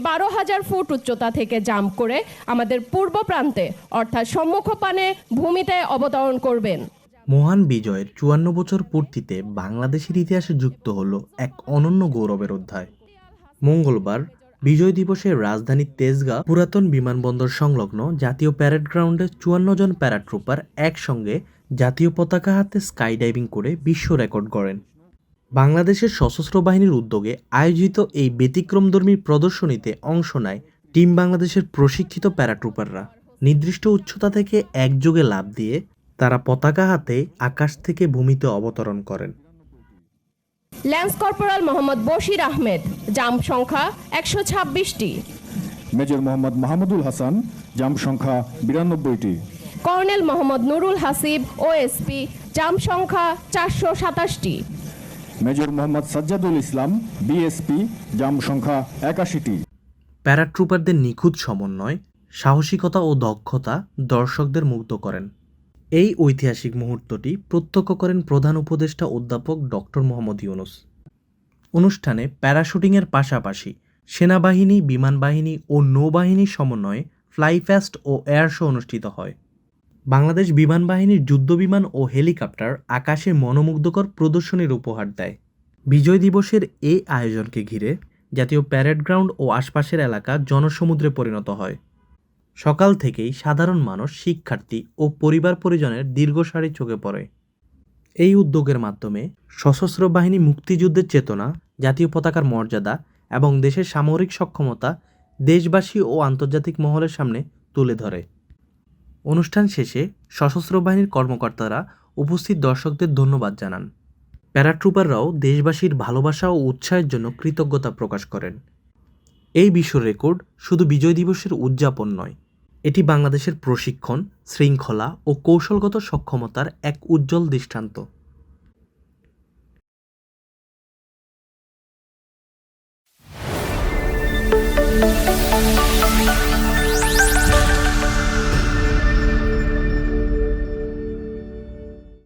12,000 foot উচ্চতা থেকে jump করে আমাদের পূর্ব প্রান্তে অর্থাৎ সম্মুখপানে ভূমিতে অবতরণ করবেন। মহান বিজয়ের 54 বছর পূর্তিতে বাংলাদেশের ইতিহাসে যুক্ত হলো এক অনন্য গৌরবের অধ্যায়। মঙ্গলবার বিজয় দিবসে রাজধানীর তেজগাঁ পুরাতন বিমানবন্দর সংলগ্ন জাতীয় প্যারেড গ্রাউন্ডে 54 জন প্যারাট্রুপার একসঙ্গে জাতীয় পতাকা হাতে স্কাই ডাইভিং করে বিশ্ব রেকর্ড গড়েন। বাংলাদেশের সশস্ত্র বাহিনীর উদ্যোগে আয়োজিত এই ব্যতিক্রমধর্মী প্রদর্শনীতে অংশ নেয় টিম বাংলাদেশের প্রশিক্ষিত প্যারাট্রুপাররা। নির্দিষ্ট উচ্চতা থেকে একযোগে লাফ দিয়ে তারা পতাকা হাতে আকাশ থেকে ভূমিতে অবতরণ করেন। Lance corporal Mohammad Bashir Ahmed, jump সংখ্যা 126টি। মেজর মোহাম্মদ মাহমুদুল হাসান, জাম্প সংখ্যা 92টি। Colonel Mohammad Nurul Hasib, OSP, jump সংখ্যা 427টি। Major Mohammad Sajjadul Islam, BSP, jump সংখ্যা 81টি। প্যারাট্রুপারদের নিখুঁত সমন্বয়, সাহসিকতা ও দক্ষতা দর্শকদের মুগ্ধ করেন। এই ঐতিহাসিক মুহূর্তটি প্রত্যক্ষ করেন প্রধান উপদেষ্টা অধ্যাপক ডক্টর মোহাম্মদ ইউনূস। অনুষ্ঠানে প্যারাশুটিংয়ের পাশাপাশি সেনাবাহিনী, বিমান বাহিনী ও নৌবাহিনীর সমন্বয়ে ফ্লাই ফাস্ট ও এয়ার শো অনুষ্ঠিত হয়। বাংলাদেশ বিমান বাহিনীর যুদ্ধবিমান ও হেলিকপ্টার আকাশে মনোমুগ্ধকর প্রদর্শনীর উপহার দেয়। বিজয় দিবসের এই আয়োজনকে ঘিরে জাতীয় প্যারেড গ্রাউন্ড ও আশপাশের এলাকা জনসমুদ্রে পরিণত হয়। সকাল থেকেই সাধারণ মানুষ, শিক্ষার্থী ও পরিবার পরিজনের দীর্ঘ সারি চোখে পড়ে। এই উদ্যোগের মাধ্যমে সশস্ত্র বাহিনী মুক্তিযুদ্ধের চেতনা, জাতীয় পতাকার মর্যাদা এবং দেশের সামরিক সক্ষমতা দেশবাসী ও আন্তর্জাতিক মহলের সামনে তুলে ধরে। অনুষ্ঠান শেষে সশস্ত্র বাহিনীর কর্মকর্তারা উপস্থিত দর্শকদের ধন্যবাদ জানান। প্যারাট্রুপাররাও দেশবাসীর ভালোবাসা ও উৎসাহের জন্য কৃতজ্ঞতা প্রকাশ করেন। এই বিশ্ব রেকর্ড শুধু বিজয় দিবসের উদযাপন নয়, এটি বাংলাদেশের প্রশিক্ষণ, শৃঙ্খলা ও কৌশলগত সক্ষমতার এক উজ্জ্বল দৃষ্টান্ত।